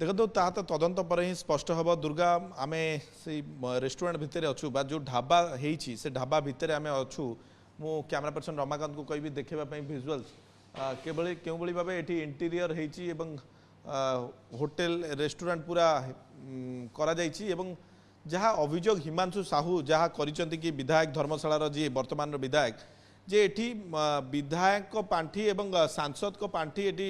देखो ता तो तदंत पर ही स्पष्ट हम दुर्गा आम से रेस्टोरेंट भितर अच्छु बा जो ढाबा होती से ढाबा भितर आम अच्छु मु कैमरा पर्सन रमाकांत को कहि देखा भिजुआल्स क्यों भाव ये इंटीरियर होती होटेल रेस्टोरेंट पूरा करा जहाँ अभियोग हिमांशु साहू जहाँ करिसेंति कि विधायक धर्मशाला जी वर्तमान विधायक जे एठी विधायक पांठी एवं सांसद को पांठी एठी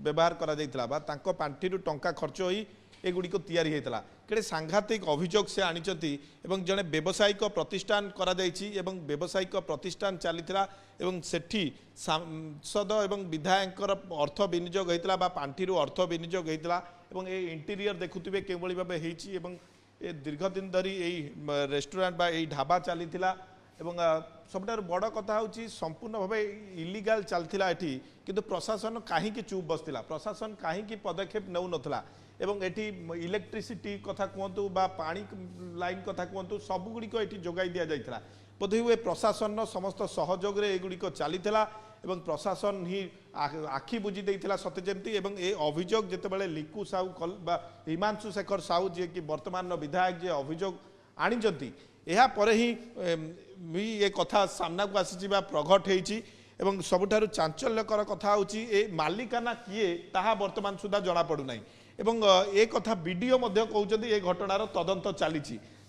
व्यवहार करा जाइतला बा तांको पांठी रु टंका खर्च होई एगुडी को तैयारी हेतला केडे सांघातिक अभियोग से आनिचंती एवं जने व्यवसायिक प्रतिष्ठान करा जाइछि एवं व्यवसायिक प्रतिष्ठान चलीथिला एवं सेठी सांसद एवं विधायकर अर्थ विनियोग हेतला बा पांठी रु अर्थ विनियोग हेतला एवं ए इंटीरियर देखुथिबे केवली भाबे हेछि एवं ए दीर्घ दिन धरी ए रेस्टोरेंट बा ए ढाबा चलीथिला एवं सबुठार बड़ कथा हूँ संपूर्ण भाव इलिगाल चलता ये किंतु प्रशासन कहीं चुप बसला प्रशासन कहीं पदक्षेप नौ नथला एवं एटी इलेक्ट्रिसिटी कथा कहतु बा पानी लाइन कथा कहतु सबुगुड़िक ये जोगाई दि जाता बोध हुए प्रशासन समस्त सहयोग एगुड़िक चलीला एवं प्रशासन ही आखि बुझी देता सते जमती एवं ए अभियोग जितेबाला लिकु साहू हिमांशु शेखर साहू जी कि वर्तमान विधायक जे अभियोग आनिजंती या परे ही ये कथा सामना को आसी प्रघट होती सबुठारु चांचल्यकर कथा होची ए मालिकाना किए ताहा वर्तमान सुधा जना पड़ुना एवं ए कथा वीडियो मध्य कहउछन्ती ए घटनार तदंत चली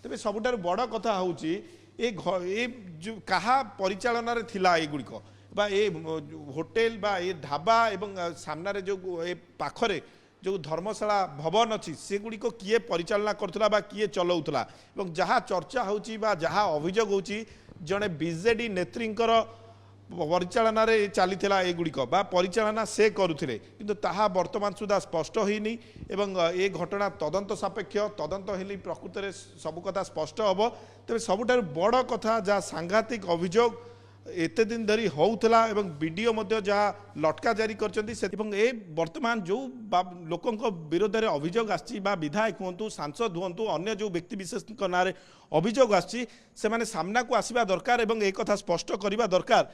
तेज सबुठारु बड़ कथा होची ए जो कहा परिचालना रे थिला ए गुड़िक बा ए होटेल बा ए ढाबा एवं सामने जो ए पाखरे जो धर्मशाला भवन अच्छी सेगुड़िक किए परिचालना करुला बा किए चलाउला एवं जहाँ चर्चा होची बा जहाँ अभियोग होची जड़े बीजेडी नेत्रींकर परिचालना रे चलीथिला एगुड़िक बा परिचालना से करुथिले किंतु ताहा वर्तमान सुधा स्पष्ट होइनी एवं ए घटना तदंत सापेक्ष तदंत हेली प्रकृत में सबु कथा स्पष्ट हम तेज सबुठारु बड़ कथा जहाँ सांघातिक अभियोग एते दिन धरी होउथला एवं वीडियो मध्य जहाँ लटका जारी करचंती से ए वर्तमान जो लोकंक विरोध में अभियोग आछि बा विधायक हुंतु सांसद हुंतु अन्य जो व्यक्ति विशेष ना अभियोग आछि से माने सामना को आसीबा दरकार एवं एक कथा स्पष्ट करिबा दरकार।